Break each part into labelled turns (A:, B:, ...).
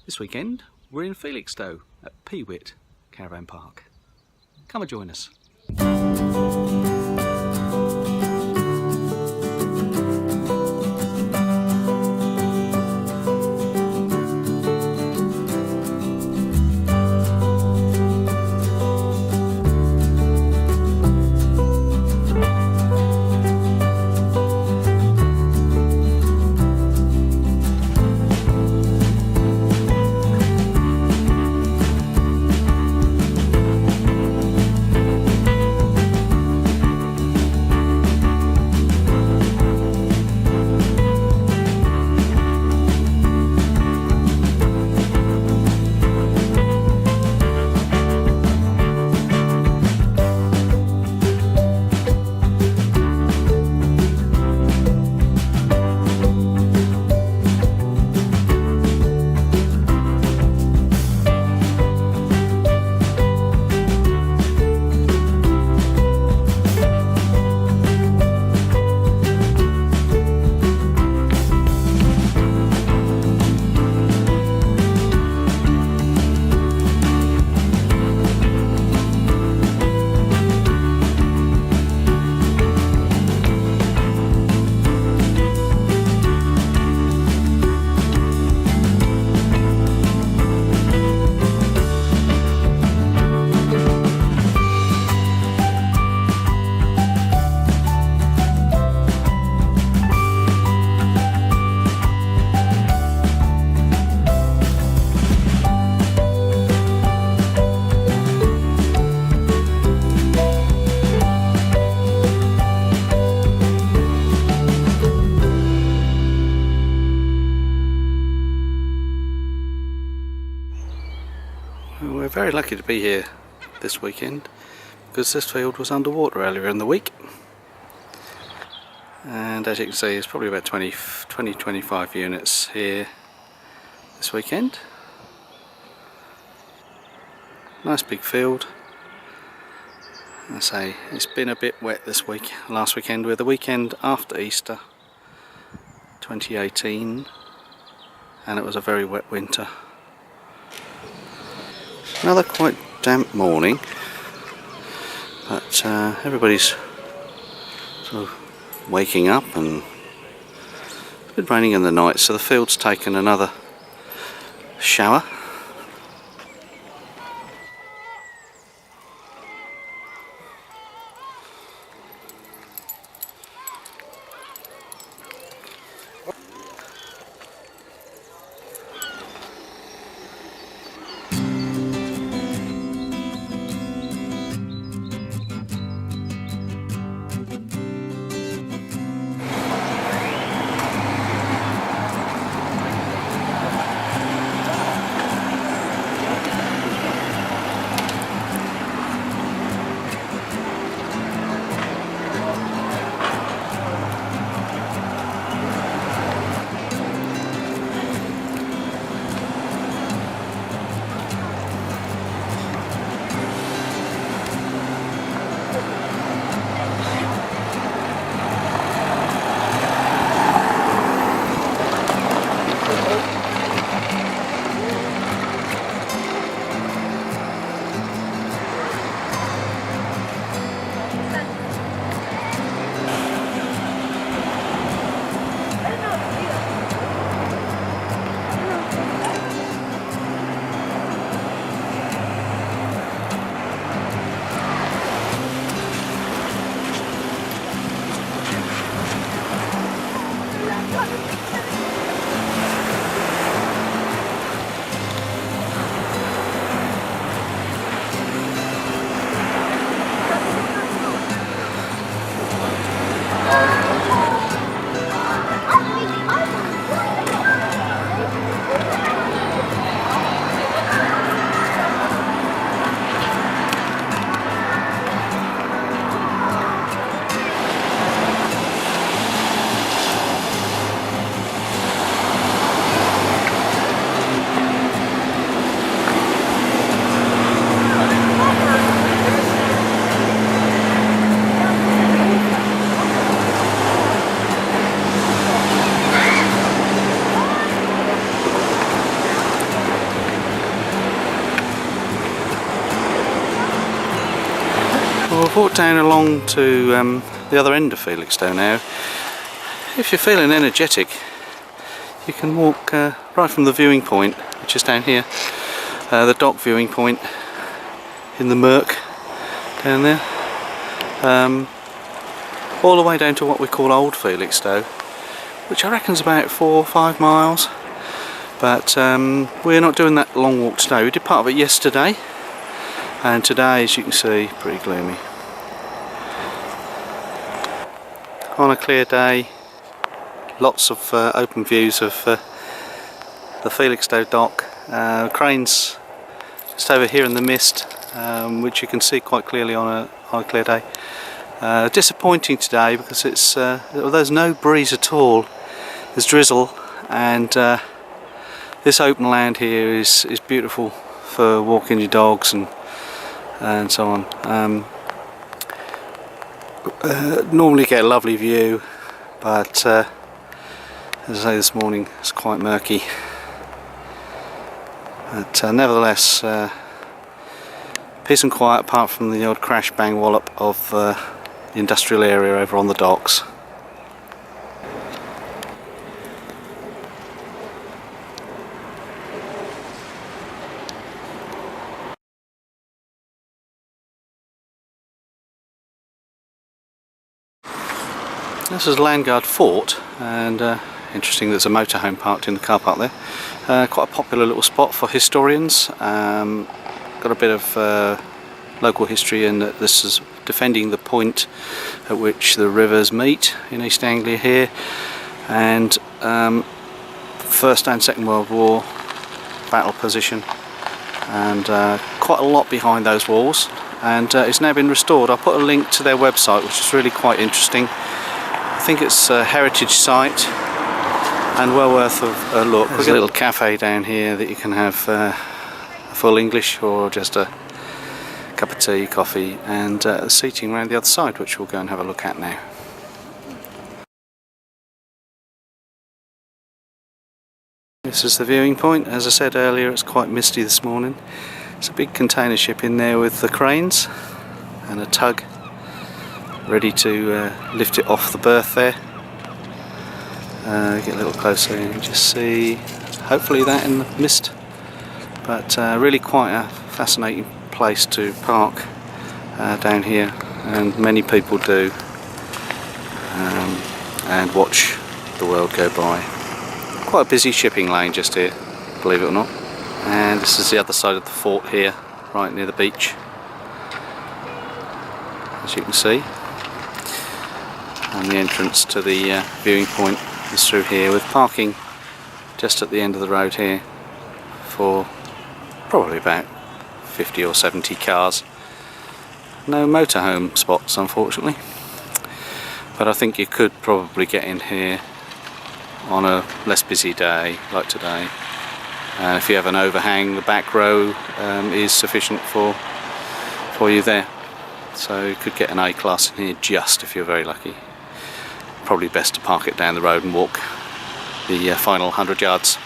A: This weekend we're in Felixstowe at Peewit Caravan Park. Come and join us. We're very lucky to be here this weekend because this field was underwater earlier in the week, and as you can see there's probably about 20-25 units here this weekend. Nice big field. I say it's been a bit wet this week. Last weekend we're the weekend after Easter 2018 and it was a very wet winter. Another quite damp morning, but everybody's sort of waking up, and it's been raining in the night, so the field's taken another shower. walked down along to the other end of Felixstowe now. If you're feeling energetic, you can walk right from the viewing point, which is down here, the dock viewing point in the murk down there, all the way down to what we call Old Felixstowe, which I reckon is about 4 or 5 miles. But we're not doing that long walk today. We did part of it yesterday, and today, as you can see, pretty gloomy. On a clear day, lots of open views of the Felixstowe dock. Cranes just over here in the mist, which you can see quite clearly on a clear day. Disappointing today because it's there's no breeze at all. There's drizzle, and this open land here is beautiful for walking your dogs and so on. Normally get a lovely view, but as I say, this morning it's quite murky. But nevertheless, peace and quiet apart from the odd crash bang wallop of the industrial area over on the docks. This is Landguard Fort, and interesting there's a motorhome parked in the car park there. Quite a popular little spot for historians. Got a bit of local history in that this is defending the point at which the rivers meet in East Anglia here, and First and Second World War battle position, and quite a lot behind those walls, and it's now been restored. I'll put a link to their website, which is really quite interesting. I think it's a heritage site and well worth a look. There's a little cafe down here that you can have a full English or just a cup of tea, coffee, and seating around the other side, which we'll go and have a look at now. This is the viewing point. As I said earlier, it's quite misty this morning. There's a big container ship in there with the cranes and a tug ready to lift it off the berth there. Get a little closer and just see, hopefully that in the mist, but really quite a fascinating place to park down here, and many people do, and watch the world go by. Quite a busy shipping lane just here, believe it or not. And this is the other side of the fort here, right near the beach, as you can see. And the entrance to the viewing point is through here, with parking just at the end of the road here for probably about 50 or 70 cars. No motorhome spots, unfortunately, but I think you could probably get in here on a less busy day like today. If you have an overhang, the back row is sufficient for you there, so you could get an A-class in here just if you're very lucky. Probably best to park it down the road and walk the final 100 yards.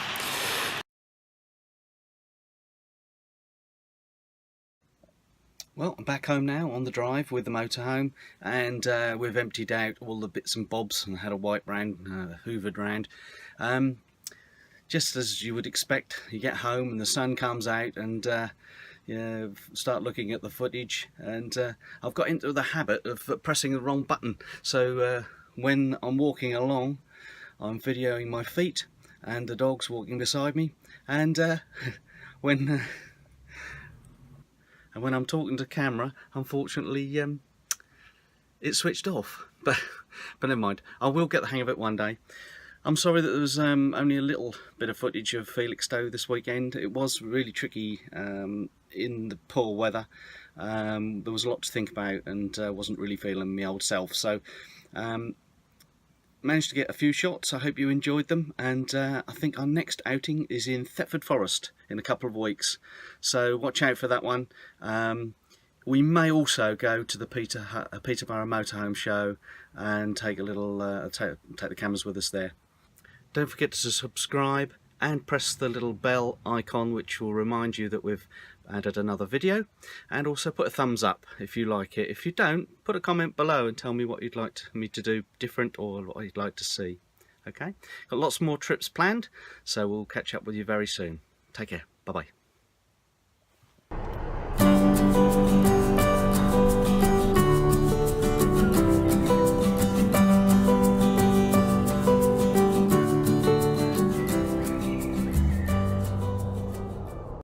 A: Well, I'm back home now on the drive with the motorhome, and we've emptied out all the bits and bobs and had a wipe round, hoovered round. Just as you would expect, you get home and the sun comes out, and you start looking at the footage, and I've got into the habit of pressing the wrong button, so when I'm walking along I'm videoing my feet and the dogs walking beside me, and when I'm talking to camera, unfortunately it's switched off, but never mind, I will get the hang of it one day. I'm sorry that there was only a little bit of footage of Felixstowe this weekend. It was really tricky in the poor weather. There was a lot to think about, and wasn't really feeling my old self, so managed to get a few shots. I hope you enjoyed them, and I think our next outing is in Thetford Forest in a couple of weeks, so watch out for that one. We may also go to the Peterborough Motorhome show and take a little take the cameras with us there. Don't forget to subscribe and press the little bell icon, which will remind you that we've added another video, and also put a thumbs up if you like it. If you don't, put a comment below and tell me what you'd like me to do different or what you'd like to see. Okay, got lots more trips planned, so we'll catch up with you very soon. Take care. Bye bye.